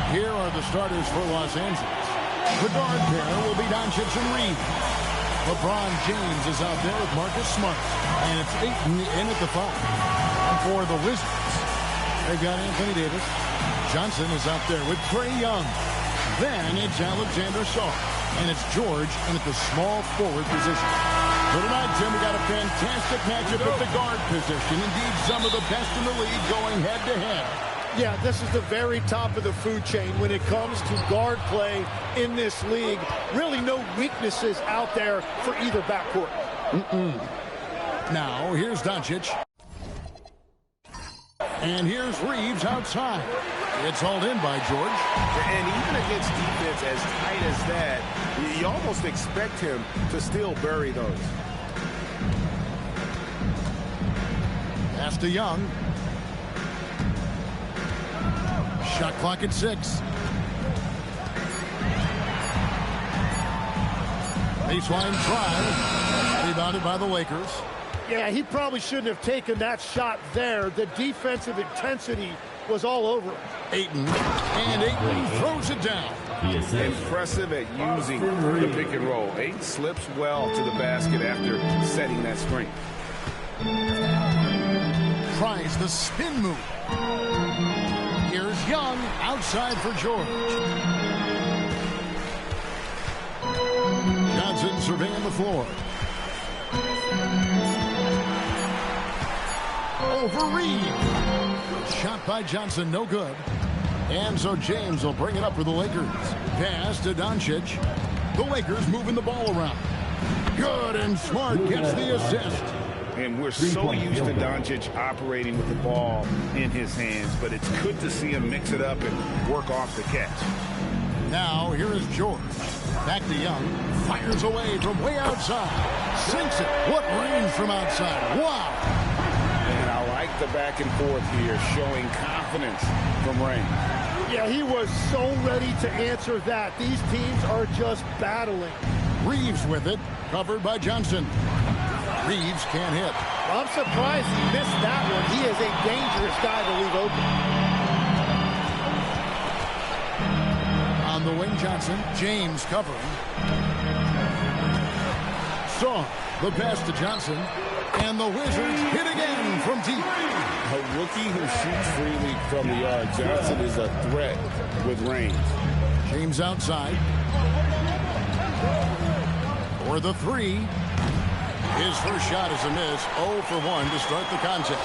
Here are the starters for Los Angeles. The guard pair will be Doncic and Reeves. LeBron James is out there with Marcus Smart. And it's Ayton in at the 5. And for the Wizards, they've got Anthony Davis. Johnson is out there with Trae Young. Then it's Alexander Shaw. And it's George in at the small forward position. So tonight, Tim, we got a fantastic matchup at the guard position. Indeed, some of the best in the league going head-to-head. Yeah, this is the very top of the food chain when it comes to guard play in this league. Really no weaknesses out there for either backcourt. Now, here's Doncic. And here's Reeves outside. It's hauled in by George. And even against defense as tight as that, you almost expect him to still bury those. Pass to Young. Shot clock at 6. Baseline drive. Rebounded by the Lakers. Yeah, he probably shouldn't have taken that shot there. The defensive intensity was all over him. Ayton. And Ayton throws it down. Impressive at using the pick and roll. Ayton slips well to the basket after setting that screen. Tries the spin move. Here's Young outside for George. Johnson surveying the floor. Over Reeves. Shot by Johnson, no good. And so James will bring it up for the Lakers. Pass to Doncic. The Lakers moving the ball around. Good, and Smart gets the assist. And we're so used to Doncic operating with the ball in his hands, but it's good to see him mix it up and work off the catch. Now, here is George. Back to Young. Fires away from way outside. Sinks it. What range from outside. Wow. And I like the back and forth here, showing confidence from range. Yeah, he was so ready to answer that. These teams are just battling. Reeves with it. Covered by Johnson. Reeves can't hit. Well, I'm surprised he missed that one. He is a dangerous guy to leave open. On the wing, Johnson. James covering. Strong. The pass to Johnson. And the Wizards hit again from deep. A rookie who shoots freely from the arc. Johnson is a threat with range. James outside. For the 3. His first shot is a miss. 0 for 1 to start the contest.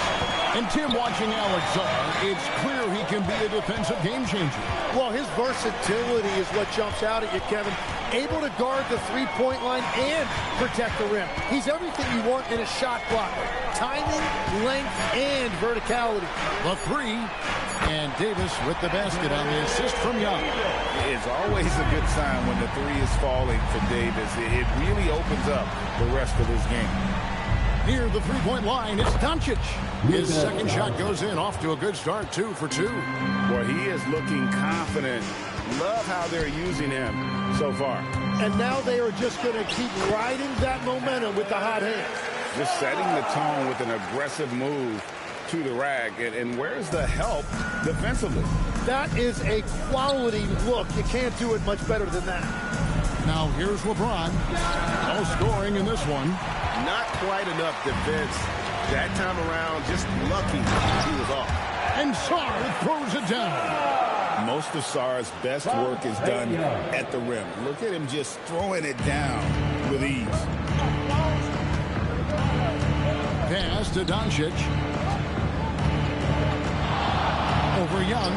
And Tim, watching Alex Zar, it's clear he can be a defensive game changer. Well, his versatility is what jumps out at you, Kevin. Able to guard the three-point line and protect the rim. He's everything you want in a shot blocker. Timing, length, and verticality. The 3. And Davis with the basket on the assist from Young. It's always a good sign when the 3 is falling for Davis. It really opens up the rest of his game. Near the three-point line, it's Doncic. His second shot goes in, off to a good start, 2 for 2. Well, he is looking confident. Love how they're using him so far. And now they are just going to keep riding that momentum with the hot hand. Just setting the tone with an aggressive move to the rack. And where's the help defensively? That is a quality look. You can't do it much better than that. Now here's LeBron. No scoring in this one. Not quite enough defense that time around. Just lucky he was off. And Sarr throws it down. Most of Sarr's best work is done at the rim. Look at him just throwing it down with ease. Pass Pass to Doncic. Over Young.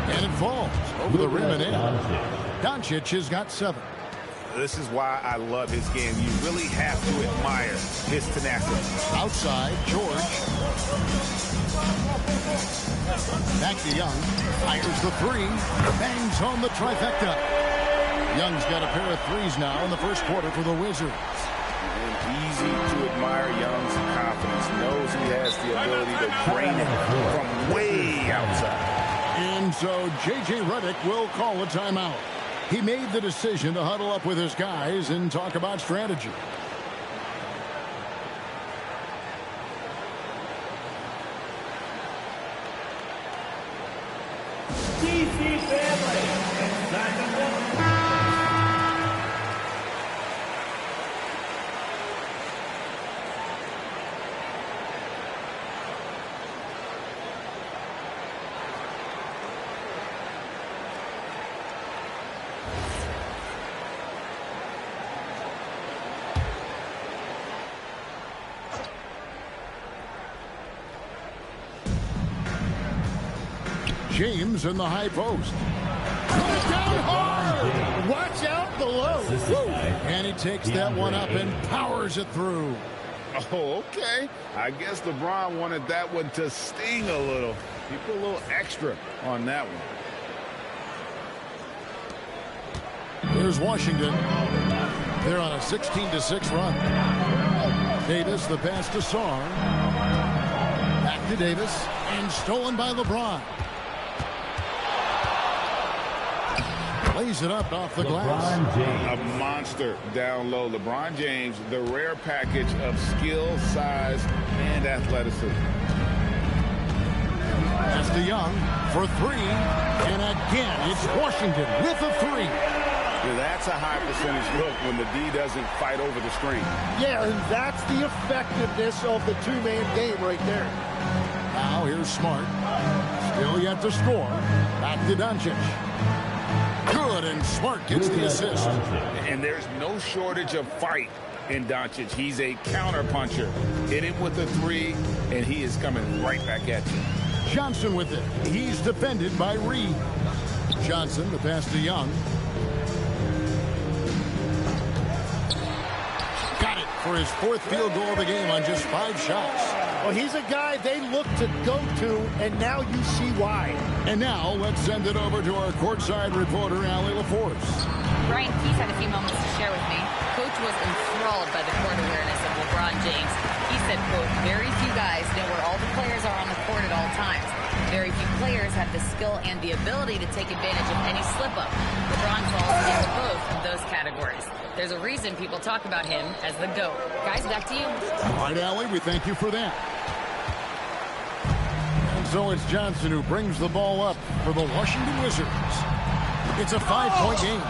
And it falls over the rim and in. Doncic has got 7. This is why I love his game. You really have to admire his tenacity. Outside, George. Back to Young. Fires the 3. Bangs home the trifecta. Young's got a pair of 3s now in the first quarter for the Wizards. Easy to admire Young's confidence. Knows he has the ability to drain it from way outside. And so J.J. Redick will call a timeout. He made the decision to huddle up with his guys and talk about strategy. DC family. James in the high post. Put it down hard. Watch out below. And he takes that one up and powers it through. Oh, okay. I guess LeBron wanted that one to sting a little. He put a little extra on that one. Here's Washington. They're on a 16-6 run. Davis, the pass to Sarr. Back to Davis. And stolen by LeBron. Lays it up off the glass. A monster down low. LeBron James, the rare package of skill, size, and athleticism. Pass to Young for 3. And again, it's Washington with a 3. Yeah, that's a high percentage look when the D doesn't fight over the screen. Yeah, and that's the effectiveness of the two-man game right there. Now here's Smart. Still yet to score. Back to Doncic. Good, and Smart gets the assist. And there's no shortage of fight in Doncic. He's a counter-puncher. Hit him with a 3, and he is coming right back at you. Johnson with it. He's defended by Reed. Johnson, the pass to Young. Got it for his 4th field goal of the game on just 5 shots. Well, he's a guy they look to go to, and now you see why. And now let's send it over to our courtside reporter, Allie LaForce. Brian Keith had a few moments to share with me. Coach was enthralled by the court awareness of LeBron James. He said, quote, very few guys know where all the players are on the court at all times. Very few players have the skill and the ability to take advantage of any slip-up. LeBron falls into both of those categories. There's a reason people talk about him as the GOAT. Guys, back to you. All right, Allie, we thank you for that. And so it's Johnson who brings the ball up for the Washington Wizards. It's a 5-point game.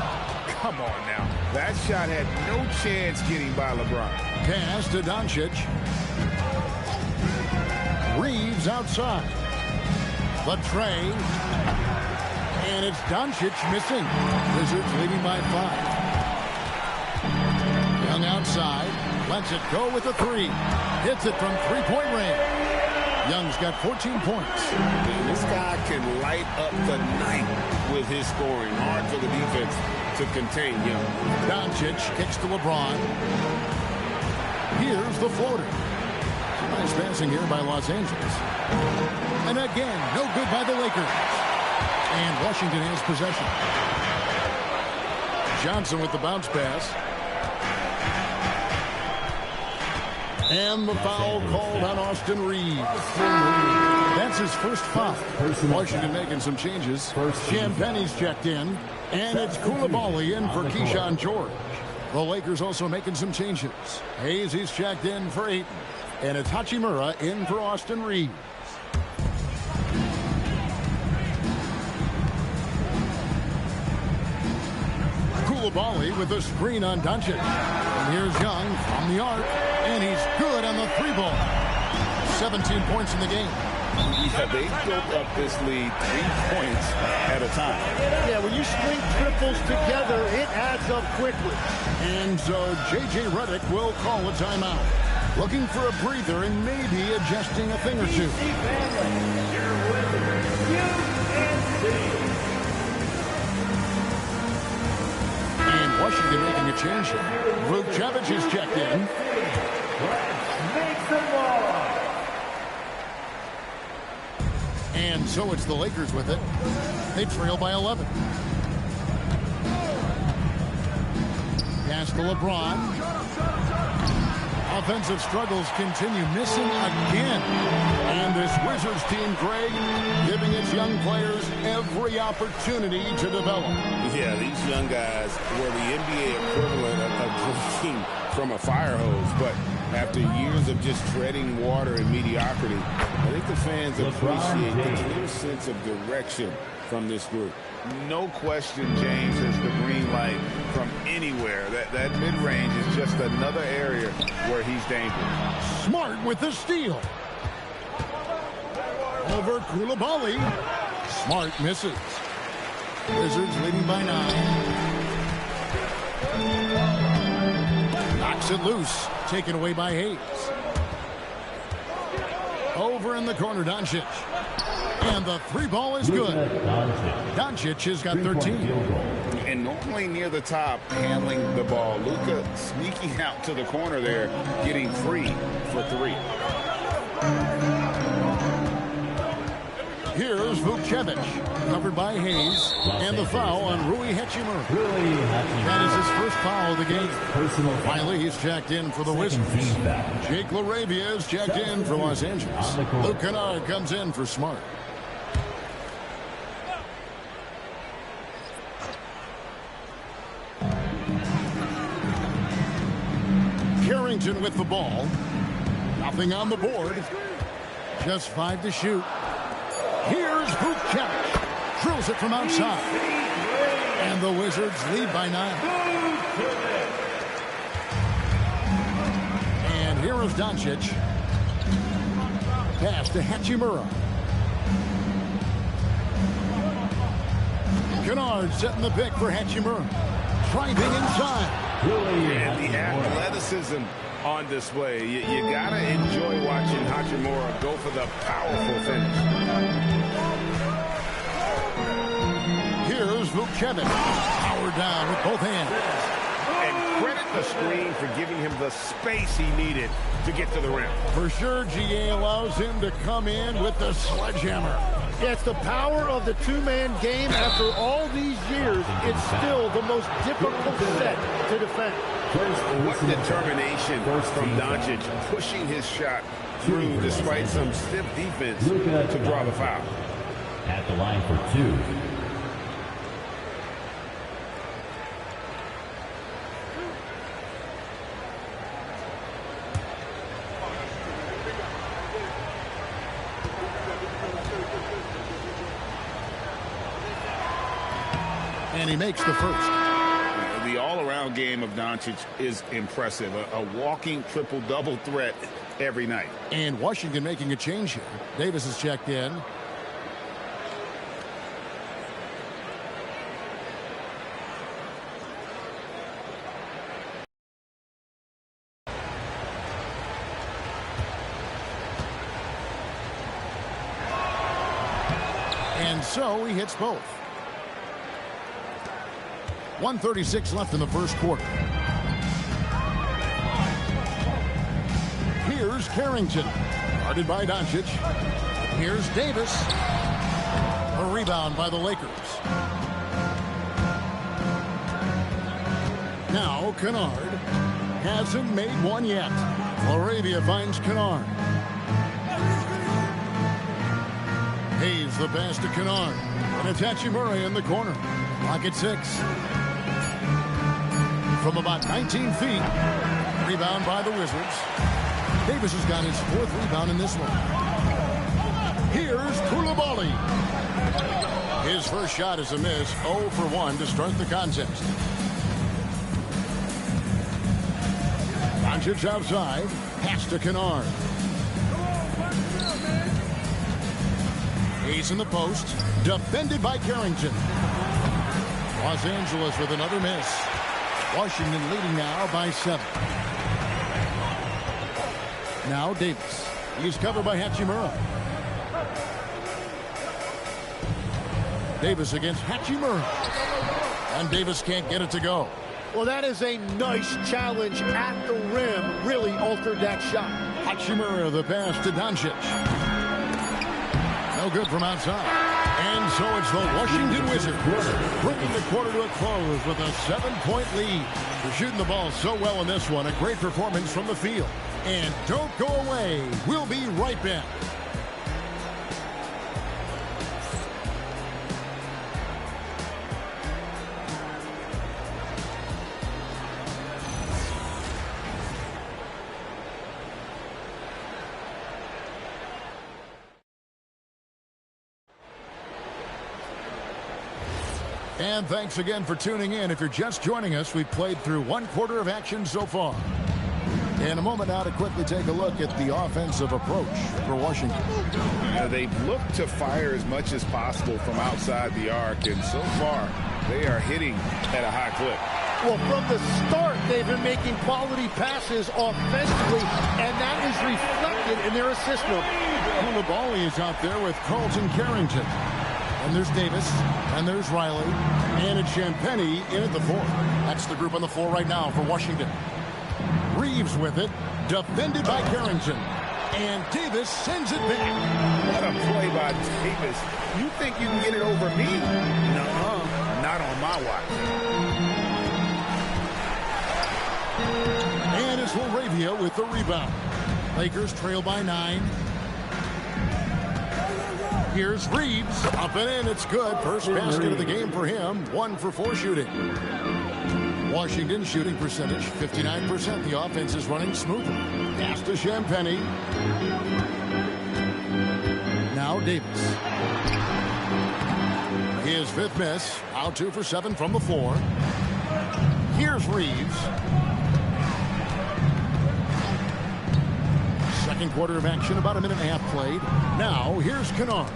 Come on now. That shot had no chance getting by LeBron. Pass to Doncic. Reeves outside. The tray. And it's Doncic missing. Wizards leading by 5. Young outside. Lets it go with a 3. Hits it from 3-point range. Young's got 14 points. And this guy can light up the night with his scoring. Hard for the defense to contain Young. Doncic kicks to LeBron. Here's the floater. Nice passing here by Los Angeles. And again, no good by the Lakers. And Washington has possession. Johnson with the bounce pass. And the foul called on Austin Reeves. That's his first foul. Washington making some changes. Champagne's checked in. And it's Koulibaly in for Keyshawn George. The Lakers also making some changes. Hayes is checked in for Ayton. And it's Hachimura in for Austin Reeves. Koulibaly with a screen on Doncic. And here's Young from the arc. And he's good on the 3-ball. 17 points in the game. Yeah, they built up this lead 3 points at a time. Yeah, when you string triples together, it adds up quickly. And so J.J. Redick will call a timeout. Looking for a breather and maybe adjusting a thing or two. And Washington making a change here. Vucevic is checked in. Let's make some more. And so it's the Lakers with it. They trail by 11. Pass to LeBron. Offensive struggles continue, missing again. And this Wizards team, Greg, giving its young players every opportunity to develop. Yeah, these young guys were the NBA equivalent of drinking from a fire hose. But after years of just treading water and mediocrity, I think the fans appreciate the clear sense of direction from this group. No question James has the green light from anywhere. That mid-range is just another area where he's dangerous. Smart with the steal. Over Koulibaly. Smart misses. Wizards leading by 9. Knocks it loose. Taken away by Hayes. Over in the corner, Doncic. And the three ball is good. Doncic has got 13. And normally near the top, handling the ball. Luka sneaking out to the corner there, getting free for 3. Here's Vucevic, covered by Hayes, and the foul on Rui Hachimura. That is his first foul of the game. Finally, he's checked in for the Wizards. Jake LaRavia is checked in for Los Angeles. Luke Kennard comes in for Smart. Carrington with the ball. Nothing on the board. Just 5 to shoot. Here's Vucevic. Drills it from outside. And the Wizards lead by 9. And here is Doncic. Pass to Hachimura. Kennard setting the pick for Hachimura. Driving inside. And the athleticism on display. You got to enjoy watching Hachimura go for the powerful finish. Here's Vucevic. Power down with both hands. And credit the screen for giving him the space he needed to get to the rim. For sure, GA allows him to come in with the sledgehammer. Yeah, it's the power of the two-man game. After all these years, it's still the most difficult set to defend. What determination from Doncic, pushing his shot through despite some stiff defense to draw the foul. At the line for 2. And he makes the first. The all-around game of Doncic is impressive. A walking triple-double threat every night. And Washington making a change here. Davis is checked in. And so he hits both. 1:36 left in the first quarter. Here's Carrington. Guarded by Doncic. Here's Davis. A rebound by the Lakers. Now Kennard. Hasn't made one yet. LaRavia finds Kennard. Hayes the pass to Kennard. And it's Hachimura in the corner. Clock at 6. From about 19 feet. Rebound by the Wizards. Davis has got his 4th rebound in this one. Here's Koulibaly. His first shot is a miss. 0 for 1 to start the contest. Doncic outside. Pass to Kennard. Hayes in the post. Defended by Carrington. Los Angeles with another miss. Washington leading now by 7. Now Davis. He's covered by Hachimura. Davis against Hachimura. And Davis can't get it to go. Well, that is a nice challenge at the rim. Really altered that shot. Hachimura, the pass to Doncic. No good from outside. And so it's the Washington Wizards bringing the quarter to a close with a 7-point lead. They're shooting the ball so well in this one. A great performance from the field. And don't go away. We'll be right back. And thanks again for tuning in. If you're just joining us, we've played through one quarter of action so far. In a moment now to quickly take a look at the offensive approach for Washington. They've looked to fire as much as possible from outside the arc, and so far they are hitting at a high clip. Well, from the start, they've been making quality passes offensively, and that is reflected in their assist number. Well, the ball is out there with Carlton Carrington. And there's Davis, and there's Riley, and it's Champagnie in at the 4. That's the group on the floor right now for Washington. Reeves with it, defended by Carrington. And Davis sends it back. What a play by Davis. You think you can get it over me? Nuh-uh, not on my watch. And it's Laravia with the rebound. Lakers trail by 9. Here's Reeves, up and in, it's good. First basket of the game for him, 1 for 4 shooting. Washington shooting percentage, 59%. The offense is running smoothly. Pass to Champagnie. Now Davis. His 5th miss, out 2 for 7 from the floor. Here's Reeves. Second quarter of action, about a minute and a half played. Now, here's Kennard.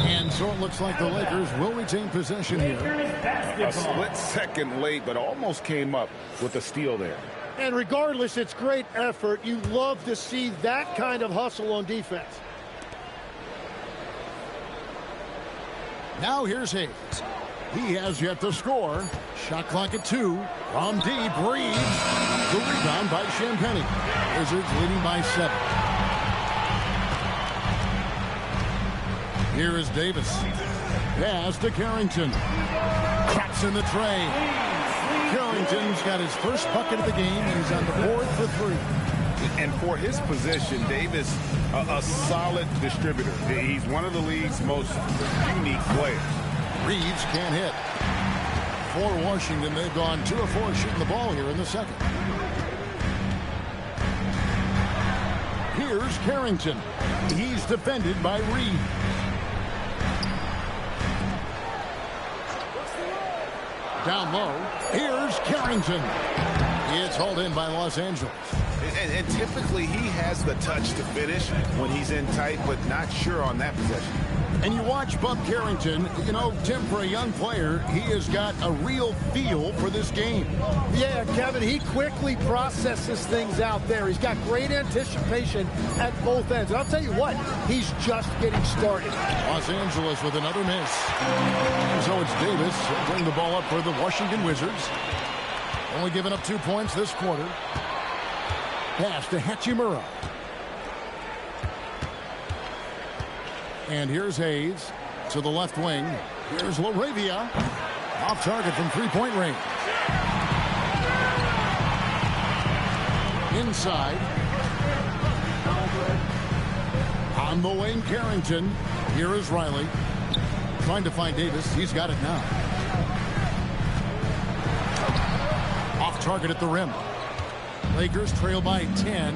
And so it looks like the Lakers will retain possession here. A split second late, but almost came up with a steal there. And regardless, it's great effort. You love to see that kind of hustle on defense. Now here's Hayes. He has yet to score. Shot clock at 2. From deep, Reeves. The rebound by Champagnie. Wizards leading by 7. Here is Davis. Pass to Carrington. Cracks in the tray. Carrington's got his first bucket of the game. He's on the board for 3. And for his position, Davis, a solid distributor. He's one of the league's most unique players. Reeves can't hit. For Washington, they've gone 2 of 4 shooting the ball here in the second. Here's Carrington. He's defended by Reeves. Down low. Here's Carrington. It's hauled in by Los Angeles. And typically he has the touch to finish when he's in tight, but not sure on that possession. And you watch Bub Carrington, you know, Tim, for a young player, he has got a real feel for this game. Yeah, Kevin, he quickly processes things out there. He's got great anticipation at both ends. And I'll tell you what, he's just getting started. Los Angeles with another miss. And so it's Davis bring the ball up for the Washington Wizards. Only giving up 2 points this quarter. Pass to Hachimura. And here's Hayes to the left wing. Here's Laravia. Off target from 3-point range. Inside. On the wing, Carrington. Here is Riley. Trying to find Davis. He's got it now. Off target at the rim. Lakers trail by 10.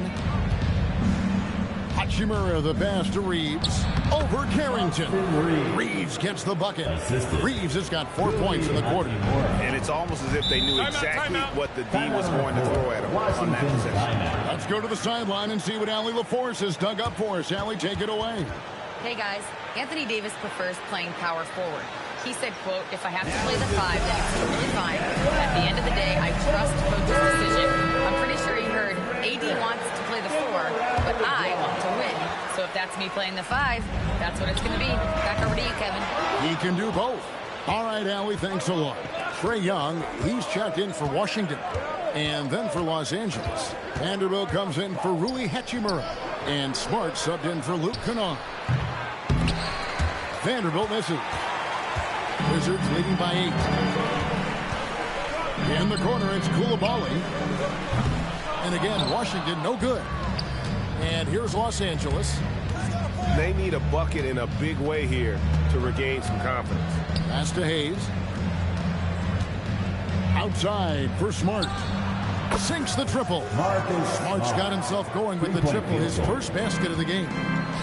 Hachimura, the pass to Reeves. Over Carrington. Reeves gets the bucket. Reeves has got 4 points in the quarter. And it's almost as if they knew exactly what the D was going to throw at him on that possession. Let's go to the sideline and see what Allie LaForce has dug up for us. Allie, take it away. Hey, guys. Anthony Davis prefers playing power forward. He said, quote, if I have to play the 5, then it's totally fine. At the end of the day, I trust coach's decision. I'm pretty sure he heard AD wants to play the 4, but I want to win. So if that's me playing the 5, that's what it's going to be. Back over to you, Kevin. He can do both. All right, Allie, thanks a lot. Trae Young, he's checked in for Washington. And then for Los Angeles, Vanderbilt comes in for Rui Hachimura. And Smart subbed in for Luke Kennard. Vanderbilt misses. Wizards leading by 8. In the corner, it's Coulibaly. And again, Washington, no good. And here's Los Angeles. They need a bucket in a big way here to regain some confidence. Pass to Hayes. Outside for Smart. Sinks the triple. Smart's got himself going with the triple, his first basket of the game.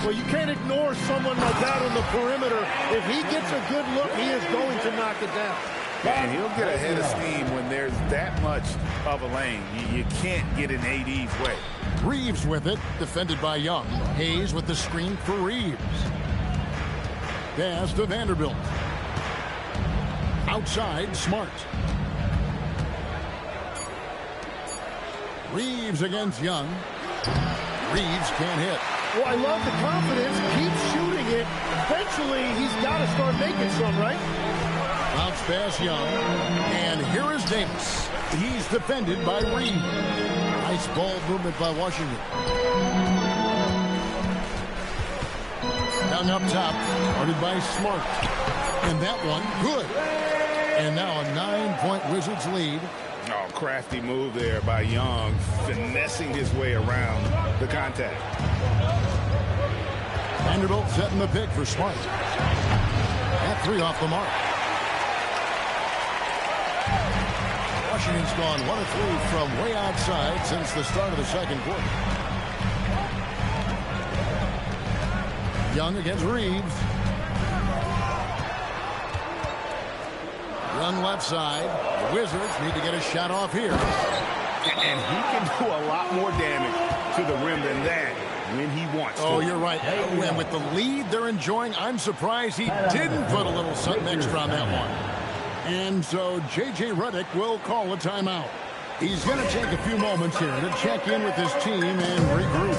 Well, you can't ignore someone like that on the perimeter. If he gets a good look, he is going to knock it down. And he'll get ahead of steam when there's that much of a lane. You can't get in AD's way. Reeves with it, defended by Young. Hayes with the screen for Reeves. Pass to Vanderbilt. Outside, Smart. Reeves against Young. Reeves can't hit. Well, I love the confidence. Keep shooting it. Eventually, he's got to start making some, right? Bounce pass Young. And here is Davis. He's defended by Reeves. Nice ball movement by Washington. Young up top. Guarded by Smart. And that one, good. And now a 9-point Wizards lead. Oh, crafty move there by Young, finessing his way around the contact. Vanderbilt setting the pick for Smart. That 3 off the mark. Washington's gone 1 of 3 from way outside since the start of the second quarter. Young against Reeves. Young left side. The Wizards need to get a shot off here. And he can do a lot more damage to the rim than that when he wants to. Oh, you're right. And with the lead they're enjoying, I'm surprised he didn't put a little something extra on that one. And so J.J. Redick will call a timeout. He's going to take a few moments here to check in with his team and regroup.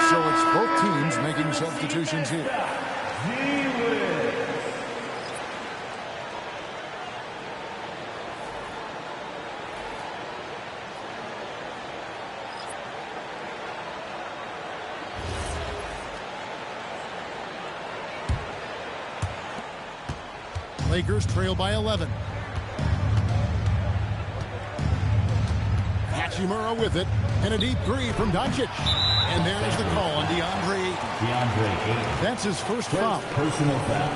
So it's both teams making substitutions here. Lakers trail by 11. Hachimura with it. And a deep 3 from Doncic. And there's the call on DeAndre Ayton. That's his first foul. Personal foul.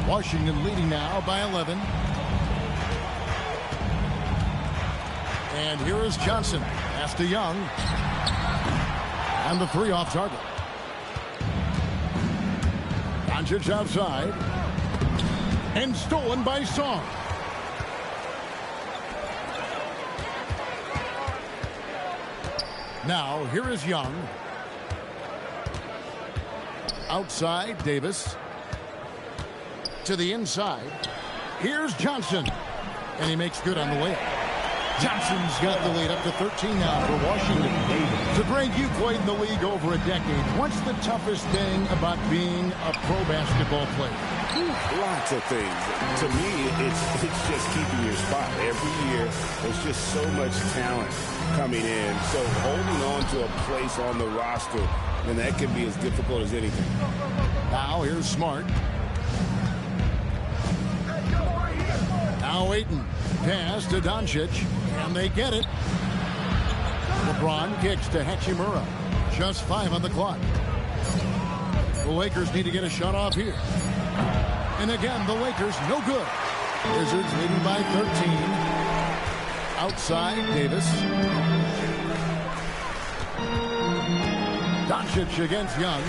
Washington leading now by 11. And here is Johnson. Pass to Young. And the 3 off target. Doncic outside. And stolen by Song. Now, here is Young. Outside, Davis. To the inside. Here's Johnson. And he makes good on the layup. Johnson's got the lead up to 13 now for Washington. So, Greg, you played in the league over a decade. What's the toughest thing about being a pro basketball player? Lots of things. To me, it's just keeping your spot. Every year, there's just so much talent coming in. So holding on to a place on the roster, and that can be as difficult as anything. Now here's Smart. Now Ayton. Pass to Doncic. And they get it. LeBron kicks to Hachimura. Just 5 on the clock. The Lakers need to get a shot off here. And again, the Lakers no good. Wizards leading by 13. Outside, Davis. Doncic against Young.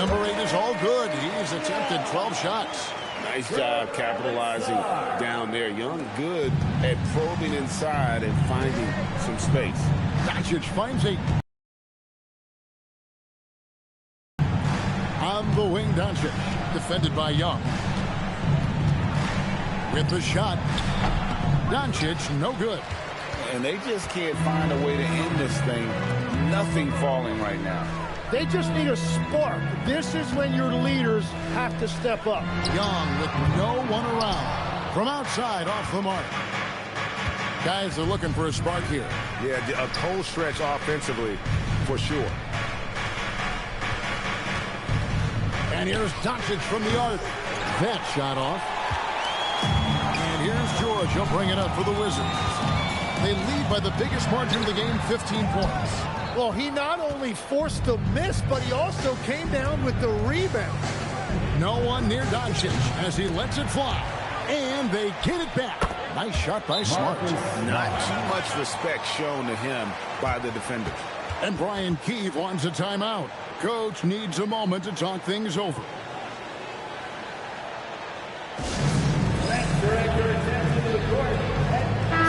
Number 8 is all good. He's attempted 12 shots. Nice job capitalizing down there. Young good at probing inside and finding some space. Doncic finds a... On the wing, Doncic. Defended by Young. With the shot. Doncic, no good. And they just can't find a way to end this thing. Nothing falling right now. They just need a spark. This is when your leaders have to step up. Young with no one around. From outside, off the mark. Guys are looking for a spark here. Yeah, a cold stretch offensively, for sure. And here's Doncic from the arc. That shot off. And here's George. He'll bring it up for the Wizards. They lead by the biggest margin of the game, 15 points. Well, he not only forced the miss, but he also came down with the rebound. No one near Doncic as he lets it fly. And they get it back. Nice shot by Smart. Not too much respect shown to him by the defenders. And Brian Keefe wants a timeout. Coach needs a moment to talk things over. Let's direct your attention to the court.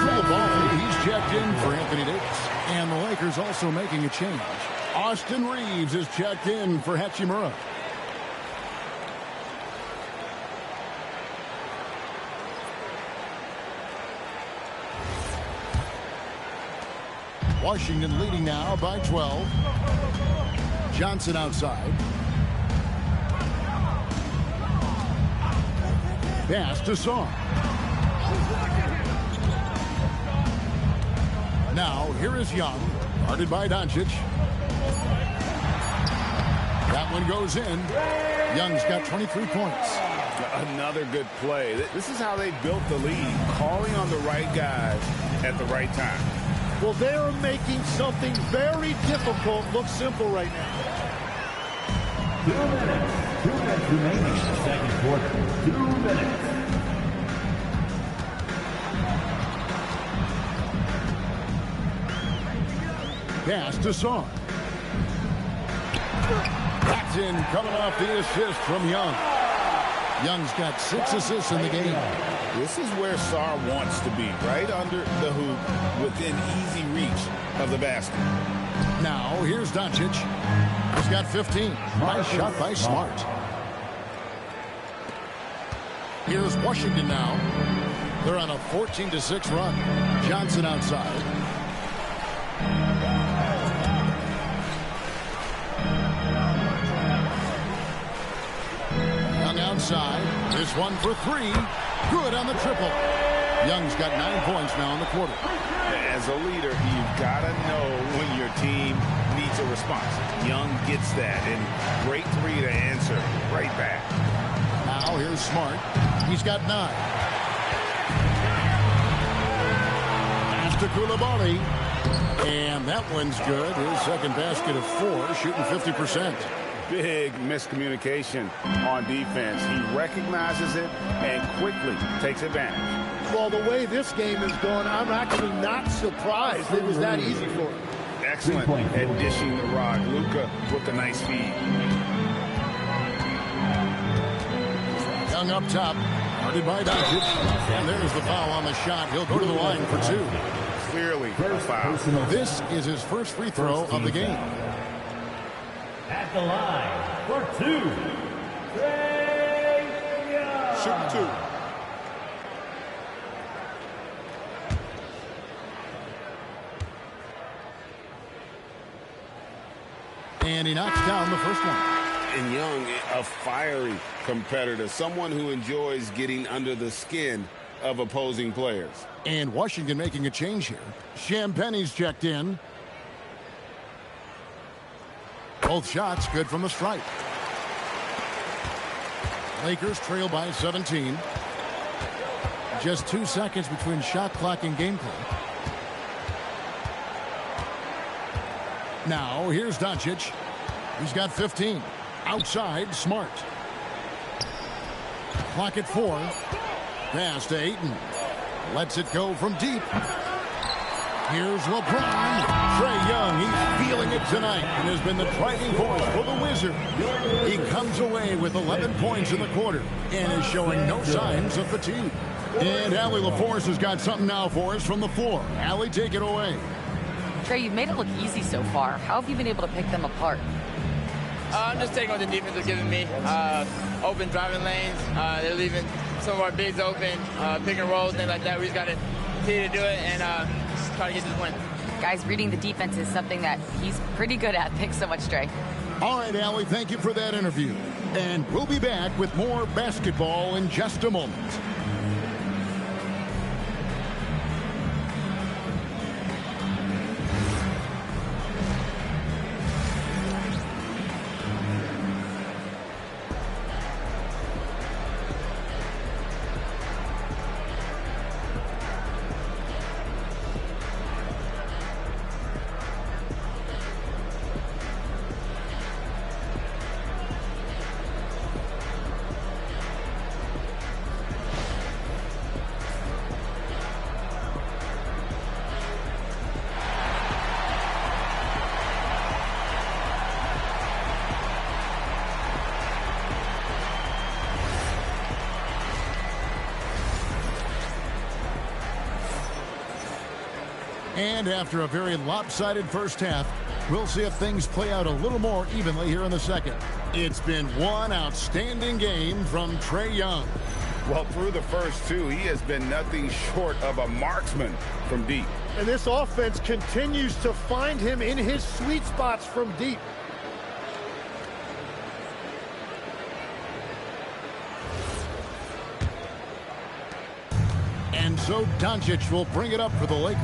For the ball, he's checked in for Anthony Davis. And the Lakers also making a change. Austin Reeves is checked in for Hachimura. Washington leading now by 12. Johnson outside. Pass to Song. Now, here is Young, guarded by Doncic. That one goes in. Young's got 23 points. Another good play. This is how they built the lead, calling on the right guys at the right time. Well, they're making something very difficult look simple right now. 2 minutes. 2 minutes remaining in the second quarter. 2 minutes. Pass to Song. That's in, coming off the assist from Young. Young's got 6 assists in the game. This is where Sarr wants to be, right under the hoop, within easy reach of the basket. Now, here's Doncic. He's got 15. Nice shot by Smart. Here's Washington now. They're on a 14-6 run. Johnson outside. Young outside. This one for 3. Good on the triple. Young's got 9 points now in the quarter. As a leader, you've got to know when your team needs a response. Young gets that, and great 3 to answer right back. Now here's Smart. He's got 9. Pass to Koulibaly. And that one's good. His second basket of 4, shooting 50%. Big miscommunication on defense. He recognizes it and quickly takes advantage. Well, the way this game is going, I'm actually not surprised it was that easy for him. Excellent at dishing the rock. Luka with a nice feed. Young up top, guarded by Doncic. And there's the foul on the shot. He'll go to the line for 2. Clearly a foul. This is his first free throw of the game. At the line for 2. Shoot 2. And he knocks down the first one. And Young, a fiery competitor, someone who enjoys getting under the skin of opposing players. And Washington making a change here. Champagne's checked in. Both shots good from the stripe. Lakers trail by 17. Just 2 seconds between shot clock and gameplay. Now, here's Doncic. He's got 15. Outside, Smart. Clock at 4. Pass to Ayton. Lets it go from deep. Here's LeBron. Trae Young, he's feeling it tonight and has been the driving force for the Wizards. He comes away with 11 points in the quarter and is showing no signs of fatigue. And Allie LaForce has got something now for us from the floor. Allie, take it away. Trae, you've made it look easy so far. How have you been able to pick them apart? I'm just taking what the defense is giving me. Open driving lanes. They're leaving some of our bigs open, pick and rolls, things like that. We just got to continue to do it and try to get this win. Guys, reading the defense is something that he's pretty good at. Thanks so much, Trae. All right, Allie, thank you for that interview. And we'll be back with more basketball in just a moment. And after a very lopsided first half, we'll see if things play out a little more evenly here in the second. It's been one outstanding game from Trae Young. Well, through the first two, he has been nothing short of a marksman from deep. And this offense continues to find him in his sweet spots from deep. And so Doncic will bring it up for the Lakers.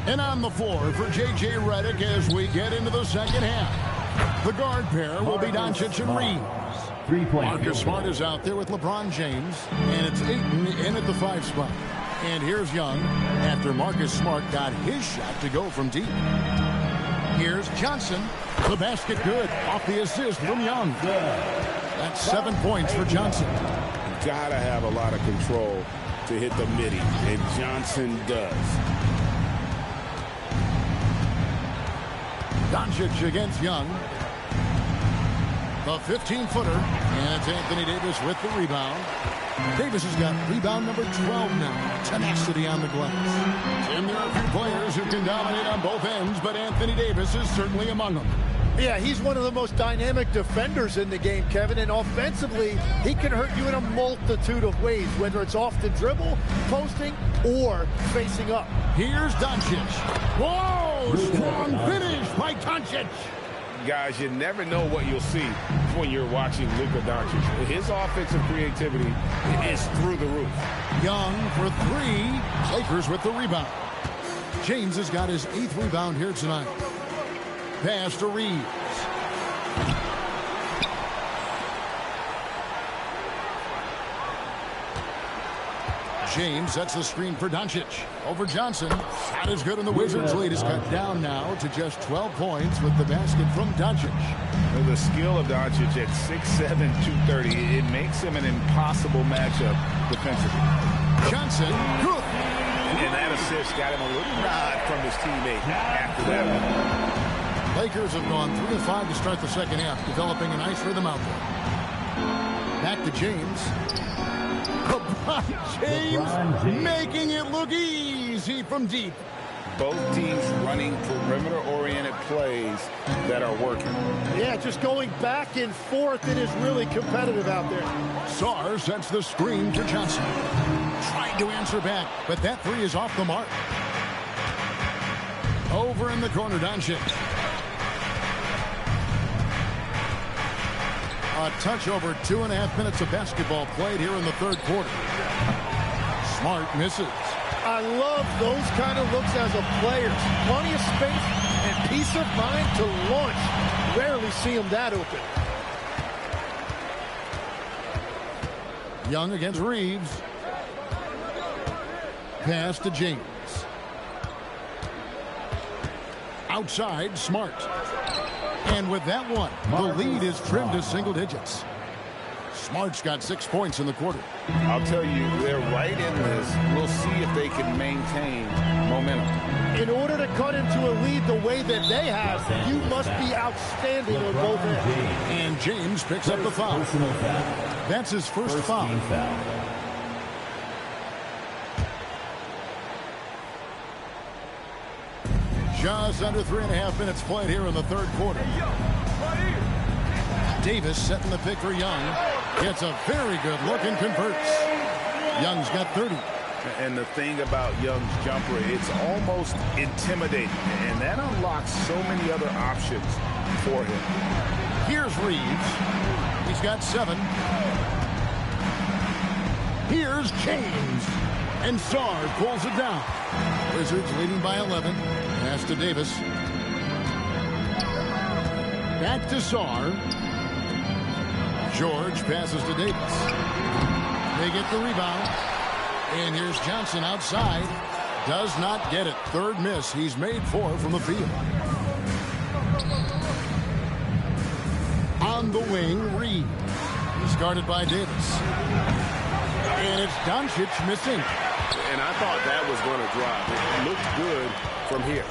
And on the floor for J.J. Redick as we get into the second half. The guard pair will be Doncic and Reeves. Marcus Smart is out there with LeBron James. And it's Ayton in at the 5 spot. And here's Young after Marcus Smart got his shot to go from deep. Here's Johnson. The basket good off the assist from Young. That's 7 points for Johnson. Gotta have a lot of control to hit the midi, and Johnson does. Doncic against Young. The 15-footer, and it's Anthony Davis with the rebound. Davis has got rebound number 12 now. Tenacity on the glass. And there are a few players who can dominate on both ends, but Anthony Davis is certainly among them. Yeah, he's one of the most dynamic defenders in the game, Kevin, and offensively, he can hurt you in a multitude of ways, whether it's off the dribble, posting, or facing up. Here's Doncic. Whoa! Strong finish by Doncic. Guys, you never know what you'll see when you're watching Luka Doncic. His offensive creativity is through the roof. Young for 3. Lakers with the rebound. James has got his 8th rebound here tonight. Pass to Reeves. James sets the screen for Doncic. Over Johnson. Shot is good, and the Wizards' lead is cut down now to just 12 points with the basket from Doncic. The skill of Doncic at 6'7", 230, it makes him an impossible matchup defensively. Johnson, good. And that assist got him a little nod from his teammate after that one. Lakers have gone 3 of 5 to start the second half, developing a nice rhythm out there. Back to James. LeBron James making it look easy from deep. Both teams running perimeter-oriented plays that are working. Yeah, just going back and forth. It is really competitive out there. Sarr sets the screen for Johnson. Trying to answer back, but that 3 is off the mark. Over in the corner, Doncic. A touch over 2.5 minutes of basketball played here in the third quarter. Smart misses. I love those kind of looks as a player. Plenty of space and peace of mind to launch. Rarely see him that open. Young against Reeves. Pass to James. Outside, Smart. And with that one, the lead is trimmed to single digits. Smart's got 6 points in the quarter. I'll tell you, they're right in this. We'll see if they can maintain momentum. In order to cut into a lead the way that they have, you must be outstanding on both ends. And James picks up the foul. Personal foul. That's his first foul. Team foul. Just under 3.5 minutes played here in the third quarter. Davis setting the pick for Young. Gets a very good look and converts. Young's got 30. And the thing about Young's jumper, it's almost intimidating. And that unlocks so many other options for him. Here's Reeves. He's got 7. Here's James. And Sarr pulls it down. Wizards leading by 11. Pass to Davis. Back to Sarr. George passes to Davis. They get the rebound. And here's Johnson outside. Does not get it. Third miss. He's made 4 from the field. On the wing, Reed. He's guarded by Davis. And it's Doncic missing. And I thought that was going to drop. It looked good from here.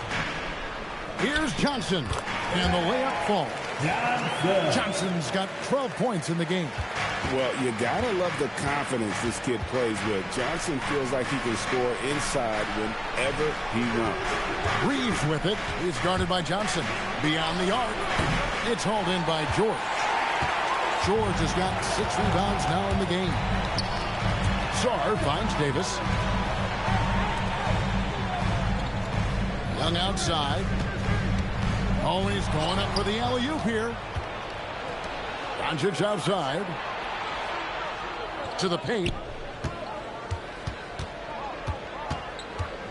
Here's Johnson. And the layup falls. Johnson's got 12 points in the game. Well, you got to love the confidence this kid plays with. Johnson feels like he can score inside whenever he wants. Reeves with it. He's guarded by Johnson. Beyond the arc. It's hauled in by George. George has got 6 rebounds now in the game. Sarr finds Davis. Young outside. Always going up for the alley-oop here. Doncic outside. To the paint.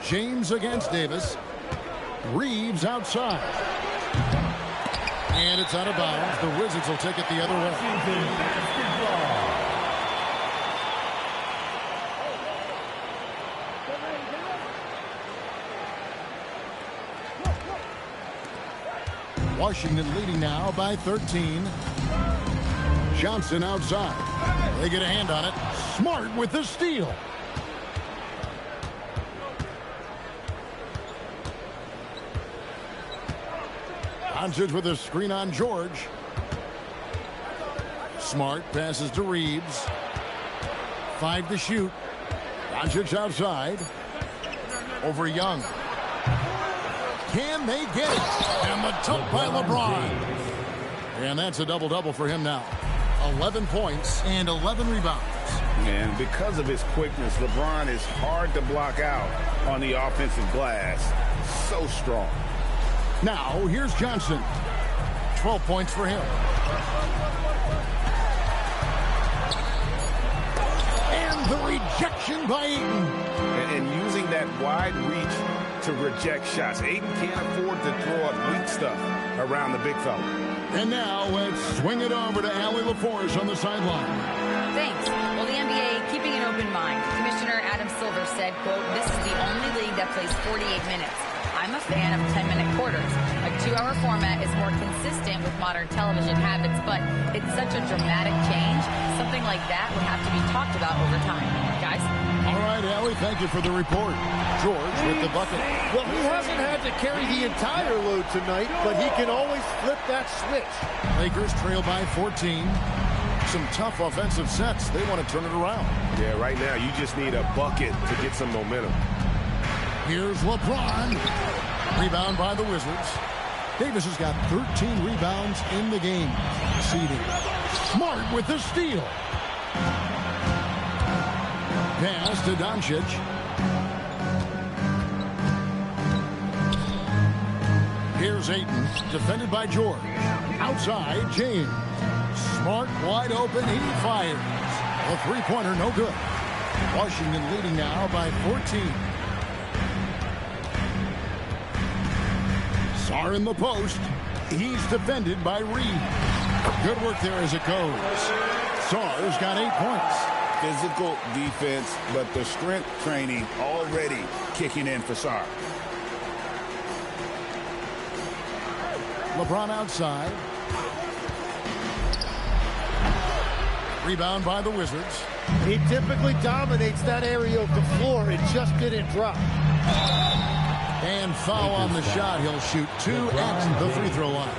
James against Davis. Reeves outside. And it's out of bounds. The Wizards will take it the other way. Washington leading now by 13. Johnson outside. They get a hand on it. Smart with the steal. Doncic with a screen on George. Smart passes to Reeves. 5 to shoot. Doncic outside. Over Young. Can they get it? And the tote by LeBron. And that's a double-double for him now. 11 points and 11 rebounds. And because of his quickness, LeBron is hard to block out on the offensive glass. So strong. Now, here's Johnson. 12 points for him. And the rejection by Ayton. And using that wide reach to reject shots. Ayton can't afford to throw up weak stuff around the big fella. And now let's swing it over to Allie LaForge on the sideline. Thanks. Well, the NBA keeping an open mind. Commissioner Adam Silver said, quote, "This is the only league that plays 48 minutes. I'm a fan of 10-minute quarters. A 2-hour format is more consistent with modern television habits, but it's such a dramatic change. Something like that would have to be talked about over time." Guys? All right, Allie, thank you for the report. George with the bucket. Well, he hasn't had to carry the entire load tonight, but he can always flip that switch. Lakers trail by 14. Some tough offensive sets. They want to turn it around. Yeah, right now you just need a bucket to get some momentum. Here's LeBron. Rebound by the Wizards. Davis has got 13 rebounds in the game. Seeding. Smart with the steal. Pass to Doncic. Here's Ayton, defended by George. Outside, James. Smart, wide open, he fires. A three-pointer, no good. Washington leading now by 14. Sarr in the post. He's defended by Reed. Good work there as it goes. Sarr's got 8 points. Physical defense, but the strength training already kicking in for Sarr. LeBron outside. Rebound by the Wizards. He typically dominates that area of the floor. It just didn't drop. And foul on the shot. He'll shoot 2 at the free throw line.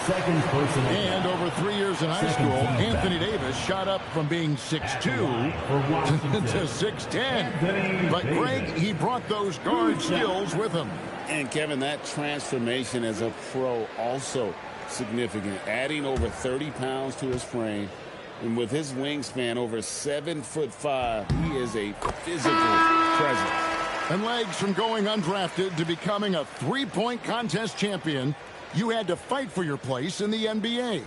Second person. And over 3 years in high school, Anthony Davis shot up from being 6'2" to 6'10". But Greg, he brought those guard skills with him. And Kevin, that transformation as a pro also significant. Adding over 30 pounds to his frame. And with his wingspan over 7'5", he is a physical presence. And legs from going undrafted to becoming a three-point contest champion, you had to fight for your place in the NBA.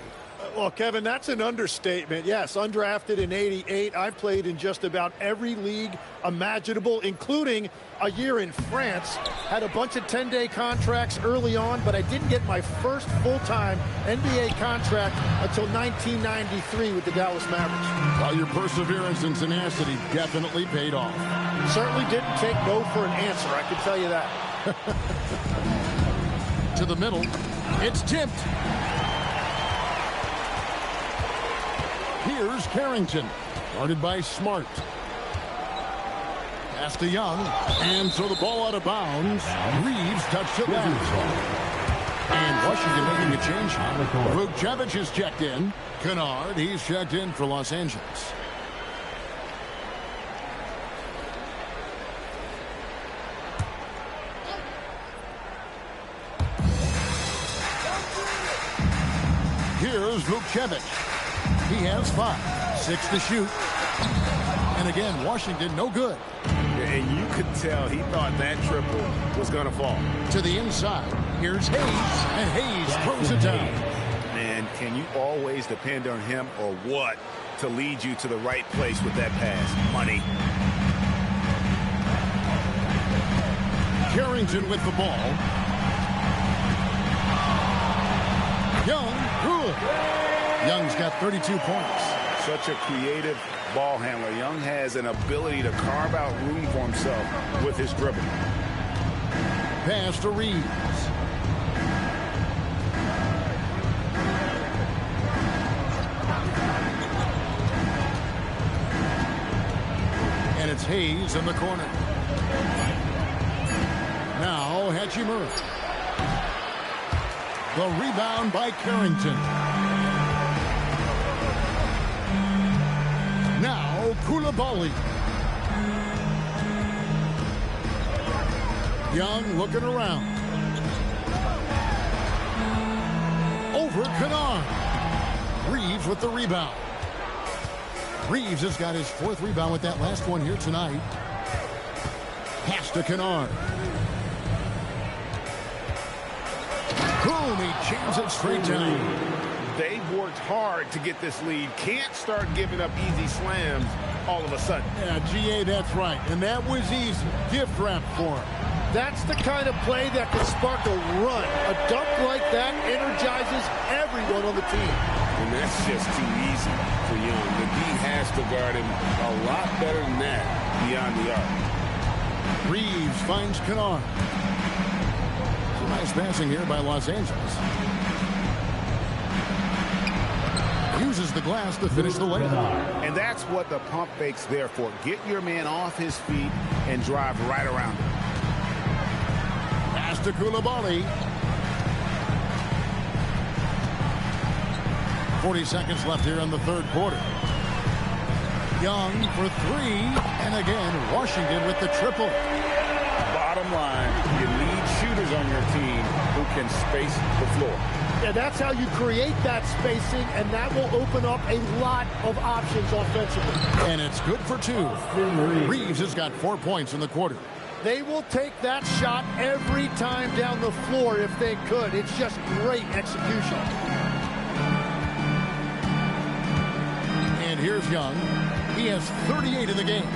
Well, Kevin, that's an understatement. Yes, undrafted in '88. I've played in just about every league imaginable, including a year in France. Had a bunch of 10-day contracts early on, but I didn't get my first full-time NBA contract until 1993 with the Dallas Mavericks. Well, your perseverance and tenacity definitely paid off. Certainly didn't take no for an answer, I can tell you that. To the middle. It's tipped. Here's Carrington, guarded by Smart. Pass to Young, and so the ball out of bounds. Reeves touched it last. And Washington making a change. Vukcevic is checked in. Kennard, he's checked in for Los Angeles. Here's Vukcevic. He has 5, 6 to shoot. And again, Washington, no good. And you could tell he thought that triple was going to fall. To the inside. Here's Hayes, and Hayes throws it down. Man, can you always depend on him or what to lead you to the right place with that pass? Money. Carrington with the ball. Young, good. Young's got 32 points. Such a creative ball handler. Young has an ability to carve out room for himself with his dribble. Pass to Reeves. And it's Hayes in the corner. Now Hachimura. The rebound by Carrington. Now Koulibaly. Young looking around. Over Kennard. Reeves with the rebound. Reeves has got his 4th rebound with that last one here tonight. Pass to Kennard. Boom, he jams it straight down. They've worked hard to get this lead. Can't start giving up easy slams all of a sudden. Yeah, GA, that's right. And that was easy. Gift wrap for him. That's the kind of play that can spark a run. A dunk like that energizes everyone on the team. And that's just too easy for Young. The D has to guard him a lot better than that beyond the arc. Reeves finds Kennard. Nice passing here by Los Angeles. Uses the glass to finish the layup. And that's what the pump fake's there for. Get your man off his feet and drive right around him. Pass to Koulibaly. 40 seconds left here in the 3rd quarter. Young for 3. And again, Washington with the triple. Bottom line, you need shooters on your team who can space the floor. Yeah, that's how you create that spacing, and that will open up a lot of options offensively. And it's good for 2. Reeves has got 4 points in the quarter. They will take that shot every time down the floor if they could. It's just great execution. And here's Young. He has 38 in the game.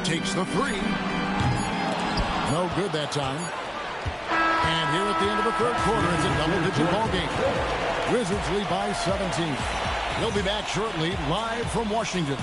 Takes the 3. No good that time. And here at the end of the 3rd quarter, it's a double-digit ball game. Wizards lead by 17. They'll be back shortly, live from Washington.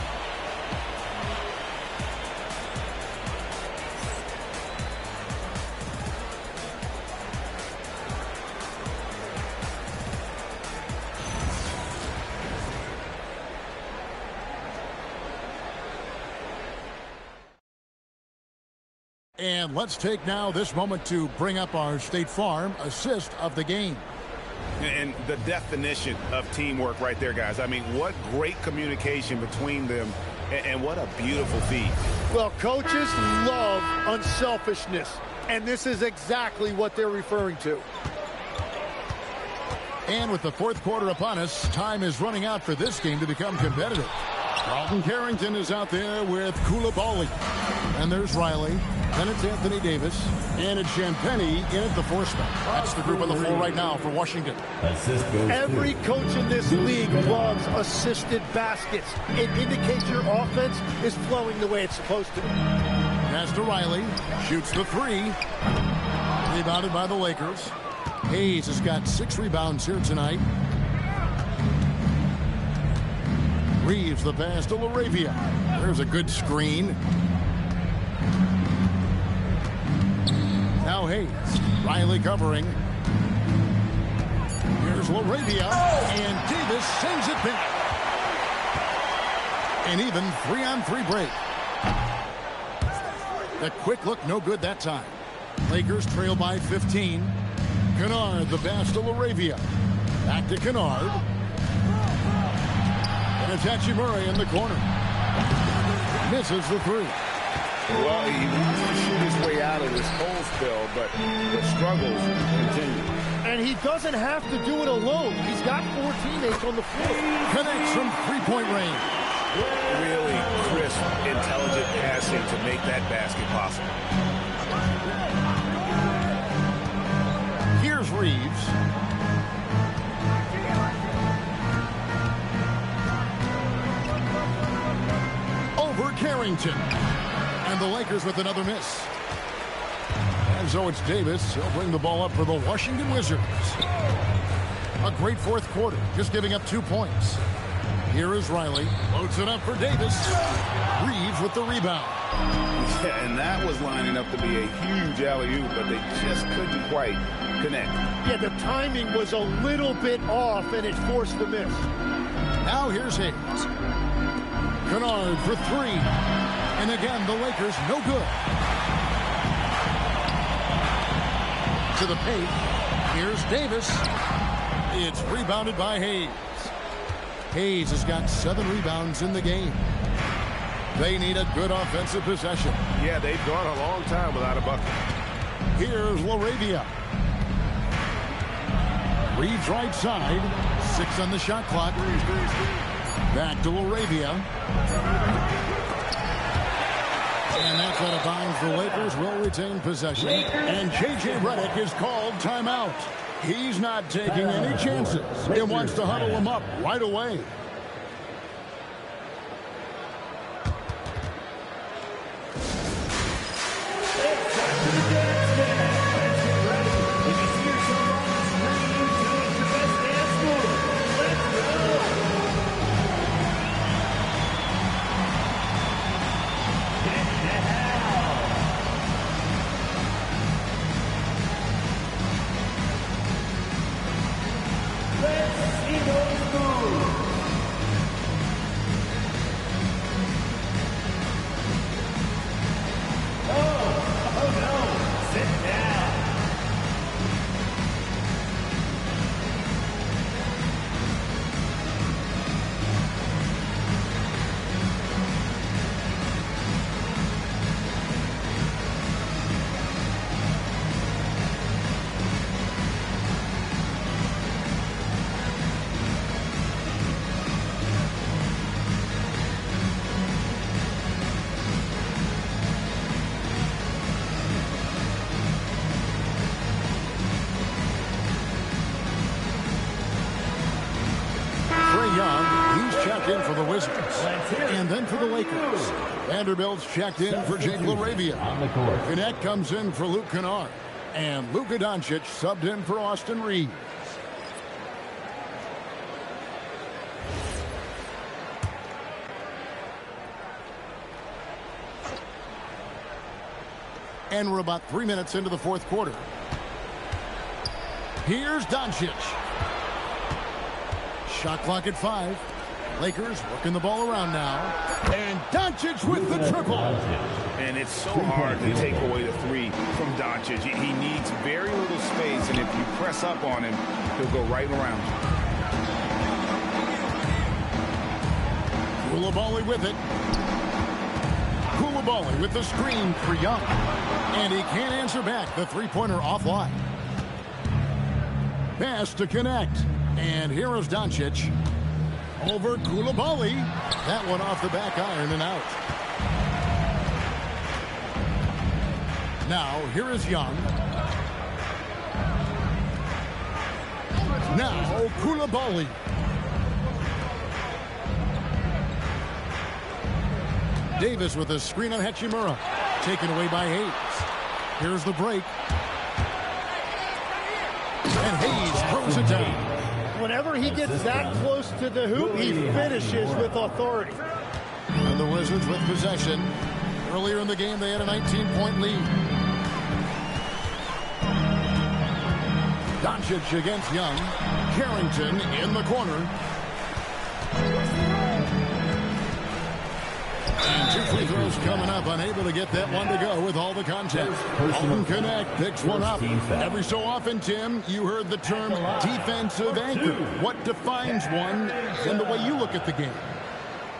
And let's take now this moment to bring up our State Farm assist of the game. And the definition of teamwork right there, guys. I mean, what great communication between them, and what a beautiful feed. Well, coaches love unselfishness, and this is exactly what they're referring to. And with the fourth quarter upon us, time is running out for this game to become competitive. Carlton Carrington is out there with Koulibaly. And there's Riley. Then it's Anthony Davis. And it's Champagny in at the four spot. That's the group on the floor right now for Washington. Every coach in this league loves assisted baskets. It indicates your offense is flowing the way it's supposed to. Pass to Riley. Shoots the three. Rebounded by the Lakers. Hayes has got 6 rebounds here tonight. Reeves the pass to LaRavia. There's a good screen. Now Hayes. Riley covering. Here's LaRavia. And Davis sends it back. An even 3-on-3 break. The quick look, no good that time. Lakers trail by 15. Kennard, the pass to LaRavia. Back to Kennard. And it's Hachimura in the corner. Misses the three. Well, he needs to shoot his way out of this cold spell, but the struggles continue. And he doesn't have to do it alone. He's got 4 teammates on the floor. Connects from three-point range. Really crisp, intelligent passing to make that basket possible. Here's Reeves. Over Carrington. And the Lakers with another miss. And so it's Davis. He'll bring the ball up for the Washington Wizards. A great fourth quarter, just giving up 2 points. Here is Riley. Loads it up for Davis. Reeves with the rebound. Yeah, and that was lining up to be a huge alley-oop, but they just couldn't quite connect. Yeah, the timing was a little bit off, and it forced the miss. Now here's Hayes. Kennard for 3. And again, the Lakers no good. To the paint. Here's Davis. It's rebounded by Hayes. Hayes has got 7 rebounds in the game. They need a good offensive possession. Yeah, they've gone a long time without a bucket. Here's LaRavia. Reeves right side. 6 on the shot clock. Back to LaRavia. And that's out of bounds. The Lakers will retain possession. And J.J. Redick is called timeout. He's not taking any chances. He wants to huddle him up right away. In for the Wizards. And then for the Lakers. Vanderbilt's checked in for Jake LaRavia. Gannett comes in for Luke Kennard. And Luka Doncic subbed in for Austin Reeves. And we're about 3 minutes into the fourth quarter. Here's Doncic. Shot clock at 5. Lakers working the ball around now. And Doncic with the triple. And it's so hard to take away the three from Doncic. He needs very little space, and if you press up on him, he'll go right around you. Coulibaly with it. Coulibaly with the screen for Young. And he can't answer back. The three-pointer offline. Pass to connect. And here is Doncic. Over Coulibaly. That one off the back iron and out. Now, here is Young. Now, Coulibaly. Davis with a screen on Hachimura. Taken away by Hayes. Here's the break. And Hayes throws it down. Whenever he gets that close to the hoop, he finishes with authority. And the Wizards with possession. Earlier in the game, they had a 19-point lead. Doncic against Young. Carrington in the corner. And two free throws coming up. Unable to get that one to go with all the contact. Dalton Connect picks one up. Every so often, Tim, you heard the term defensive anchor. What defines one in the way you look at the game?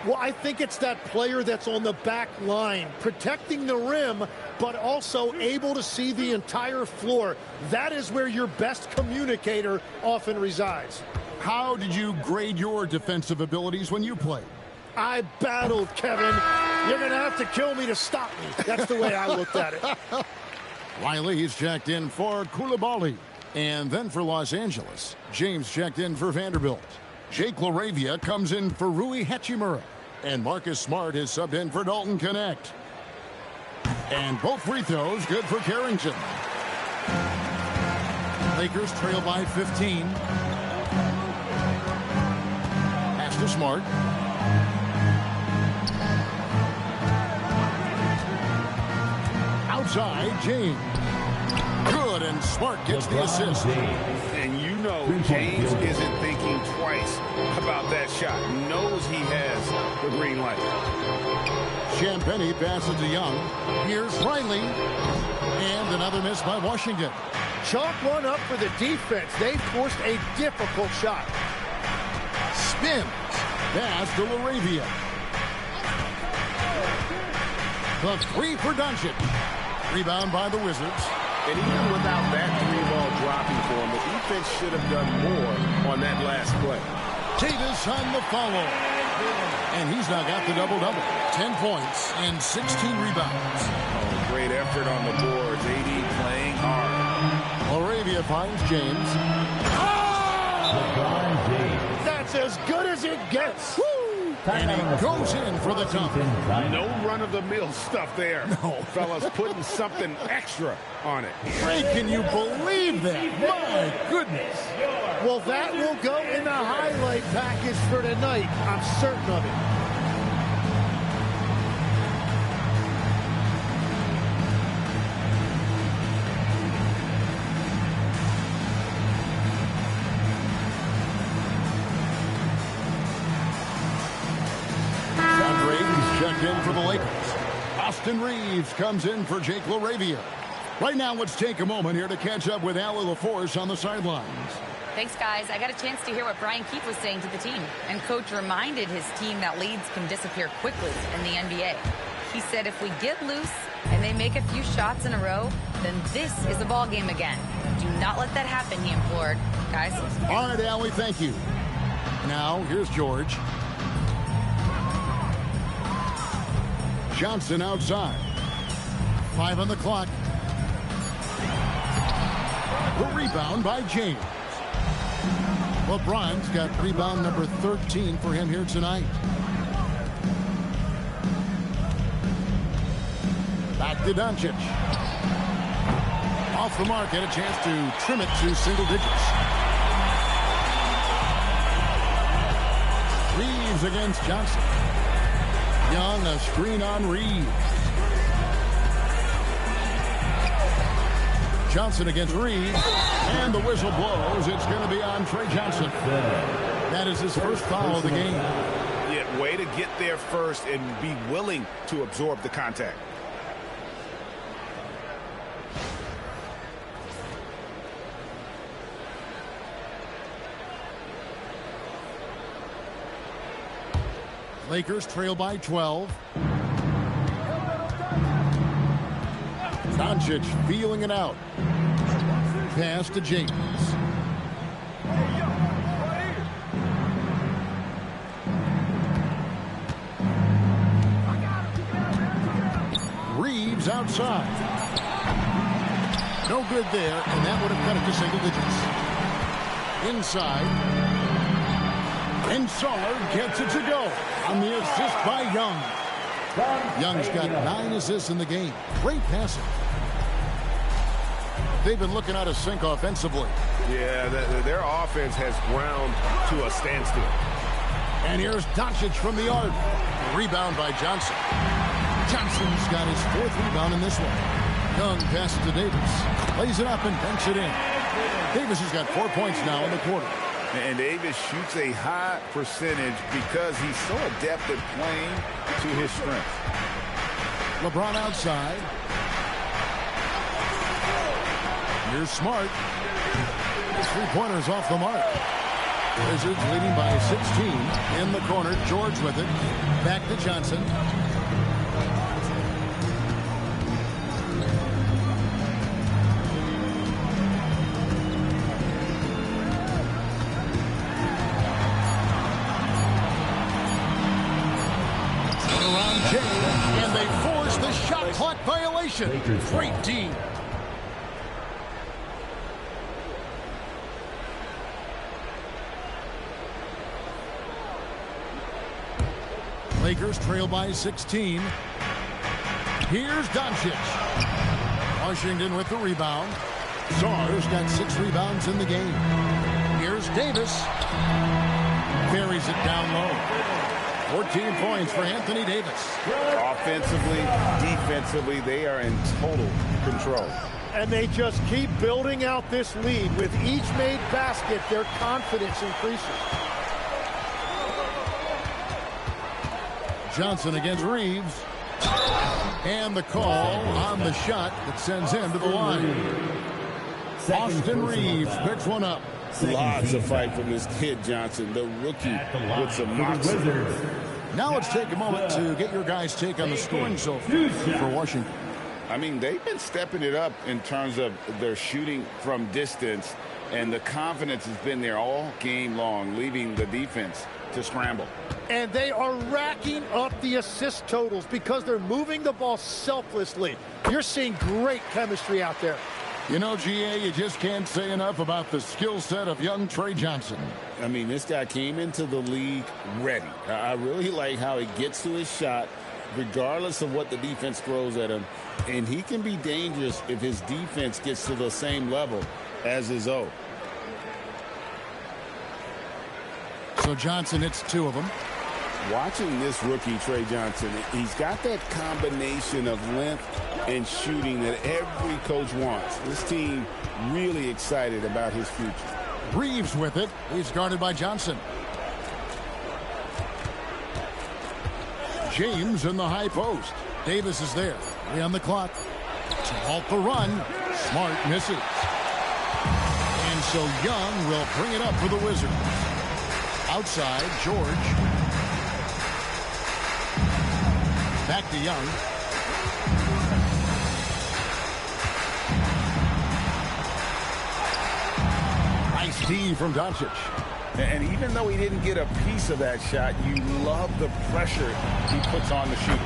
Well, I think it's that player that's on the back line, protecting the rim, but also able to see the entire floor. That is where your best communicator often resides. How did you grade your defensive abilities when you played? I battled, Kevin. You're going to have to kill me to stop me. That's the way I looked at it. Riley's checked in for Coulibaly. And then for Los Angeles, James checked in for Vanderbilt. Jake LaRavia comes in for Rui Hachimura. And Marcus Smart is subbed in for Dalton Connect. And both free throws good for Carrington. Lakers trail by 15. Pass to Smart. Outside, James. Good, and Smart gets the assist. And you know James isn't thinking twice about that shot. He knows he has the green light. Champagny passes to Young. Here's Riley. And another miss by Washington. Chalk one up for the defense. They forced a difficult shot. Spins. Pass to LaRavia. The three for Doncic. Rebound by the Wizards. And even without that three ball dropping for him, the defense should have done more on that last play. Davis on the follow. And he's now got the double-double. 10 points and 16 rebounds. Oh, great effort on the boards. AD playing hard. LaRavia finds James. That's as good as it gets. Woo! And he goes in for the dunk. No run-of-the-mill stuff there. No. Fellas putting something extra on it. Ray, can you believe that? My goodness. Well, that will go in the highlight package for tonight. I'm certain of it. Checked in for the Lakers. Austin Reeves comes in for Jake LaRavia. Right now, let's take a moment here to catch up with Allie LaForce on the sidelines. Thanks, guys. I got a chance to hear what Brian Keefe was saying to the team. And Coach reminded his team that leads can disappear quickly in the NBA. He said if we get loose and they make a few shots in a row, then this is a ball game again. Do not let that happen, he implored. Guys? All right, Allie, thank you. Now, here's George. Johnson outside. 5 on the clock. The rebound by James. LeBron's got rebound number 13 for him here tonight. Back to Doncic. Off the mark, had a chance to trim it to single digits. Reeves against Johnson. Young, a screen on Reeves. Johnson against Reeves. And the whistle blows. It's going to be on Trey Johnson. That is his first foul of the game. Yeah, way to get there first and be willing to absorb the contact. Lakers trail by 12. Doncic feeling it out. Pass to James. Reeves outside. No good there, and that would have cut it to single digits. Inside. And Sar gets it to go on the assist by Young. Young's got 9 assists in the game. Great passing. They've been looking out of sync offensively. Yeah, their offense has ground to a standstill. And here's Doncic from the arc. Rebound by Johnson. Johnson's got his 4th rebound in this one. Young passes to Davis. Lays it up and banks it in. Davis has got 4 points now in the quarter. And Davis shoots a high percentage because he's so adept at playing to his strengths. LeBron outside. Here's Smart. His three-pointer's off the mark. Wizards leading by 16. In the corner, George with it. Back to Johnson. Around Jay, and they force the shot clock violation. Great D. Lakers trail by 16. Here's Doncic. Washington with the rebound. Zar's got 6 rebounds in the game. Here's Davis. Buries it down low. 14 points for Anthony Davis. Offensively, defensively, they are in total control. And they just keep building out this lead. With each made basket, their confidence increases. Johnson against Reeves. And the call on the shot that sends him to the line. Austin Reeves picks one up. Lots of fight from this kid, Johnson, the rookie with some moxie. Now let's take a moment to get your guys' take on the scoring so far for Washington. I mean, they've been stepping it up in terms of their shooting from distance, and the confidence has been there all game long, leaving the defense to scramble. And they are racking up the assist totals because they're moving the ball selflessly. You're seeing great chemistry out there. You know, GA, you just can't say enough about the skill set of young Trey Johnson. I mean, this guy came into the league ready. I really like how he gets to his shot, regardless of what the defense throws at him. And he can be dangerous if his defense gets to the same level as his own. So Johnson hits 2 of them. Watching this rookie, Trey Johnson, he's got that combination of length and shooting that every coach wants. This team really excited about his future. Reeves with it. He's guarded by Johnson. James in the high post. Davis is there. 3 on the clock. To halt the run. Smart misses. And so Young will bring it up for the Wizards. Outside, George. Back to Young. Nice D from Doncic. And even though he didn't get a piece of that shot, you love the pressure he puts on the shooter.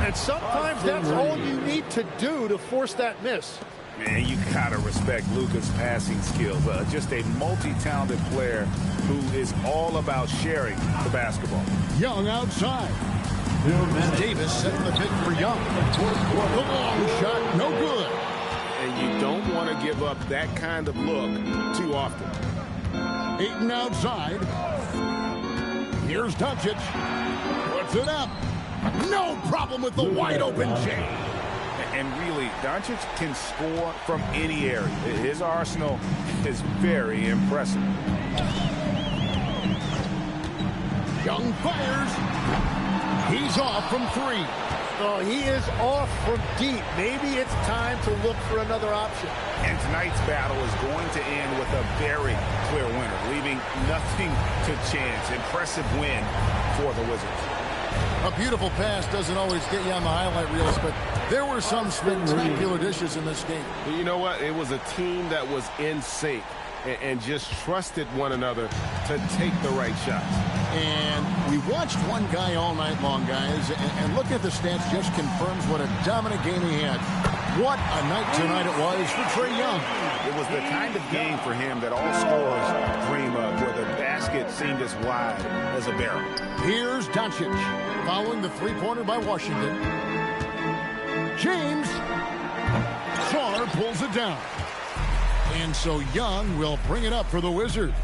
And sometimes that's all you need to do to force that miss. Man, you gotta respect Luka's passing skills. Just a multi-talented player who is all about sharing the basketball. Young outside. Davis setting the pick for Young. The long shot, no good. And you don't want to give up that kind of look too often. Ayton outside. Here's Doncic. Puts it up. No problem with the wide open James. And really, Doncic can score from any area. His arsenal is very impressive. Young fires. He's off from 3. Oh, he is off from deep. Maybe it's time to look for another option. And tonight's battle is going to end with a very clear winner, leaving nothing to chance. Impressive win for the Wizards. A beautiful pass doesn't always get you on the highlight reels, but there were some spectacular dishes in this game. You know what? It was a team that was in sync and just trusted one another to take the right shots. And we watched one guy all night long, guys, and look at the stats just confirms what a dominant game he had. What a night tonight it was for Trae Young. It was the kind of game for him that all scorers dream of, where the basket seemed as wide as a barrel. Here's Doncic following the three-pointer by Washington. James. Sarr pulls it down. And so Young will bring it up for the Wizards.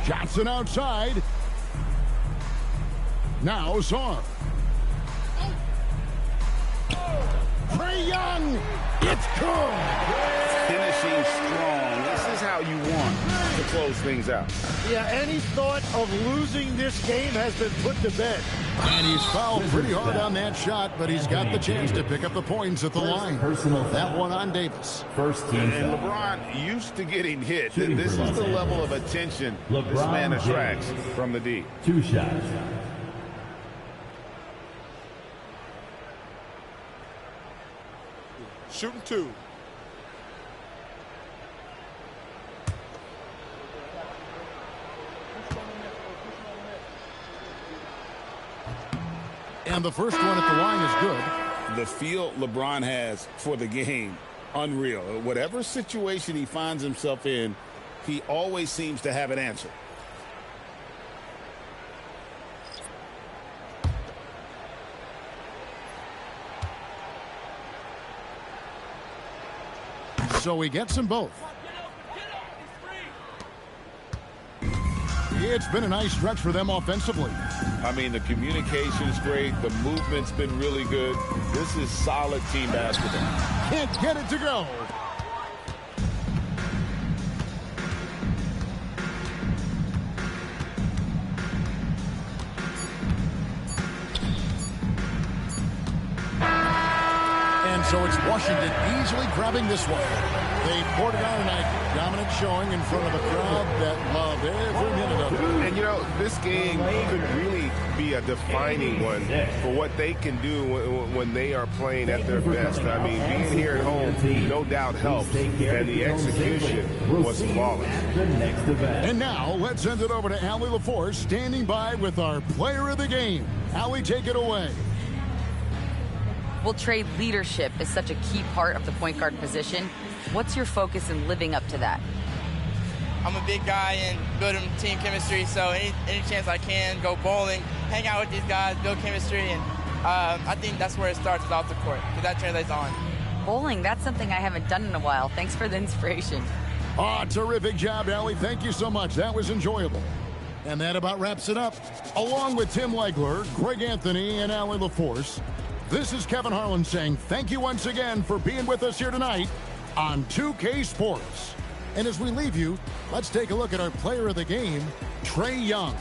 Johnson outside. Now Sarr. Trae Young. It's good. Finishing strong. This is how you want to close things out. Yeah, any thought of losing this game has been put to bed. And he's fouled pretty hard on that shot, but he's got the chance to pick up the points at the line. That one on Davis. First team. And LeBron used to getting hit. This is the level of attention this man attracts from the D. 2 shots. Shooting 2. And the first one at the line is good. The feel LeBron has for the game, unreal. Whatever situation he finds himself in, he always seems to have an answer. So he gets them both. It's been a nice stretch for them offensively. I mean, the communication's great. The movement's been really good. This is solid team basketball. Can't get it to go. And so it's Washington easily grabbing this one. They poured it on tonight. Dominant showing in front of a crowd that loved every minute of it. And, you know, this game could really be a defining one for what they can do when they are playing at their best. I mean, being here at home no doubt helps, and the execution was flawless. And now, let's send it over to Allie LaForce, standing by with our player of the game. Allie, take it away. Well, Trae, leadership is such a key part of the point guard position. What's your focus in living up to that? I'm a big guy and building team chemistry, so any chance I can, go bowling, hang out with these guys, build chemistry, and I think that's where it starts off the court, because that translates on. Bowling, that's something I haven't done in a while. Thanks for the inspiration. Oh, terrific job, Allie. Thank you so much. That was enjoyable. And that about wraps it up. Along with Tim Legler, Greg Anthony, and Allie LaForce, this is Kevin Harlan saying thank you once again for being with us here tonight on 2K Sports. And as we leave you, let's take a look at our player of the game, Trae Young.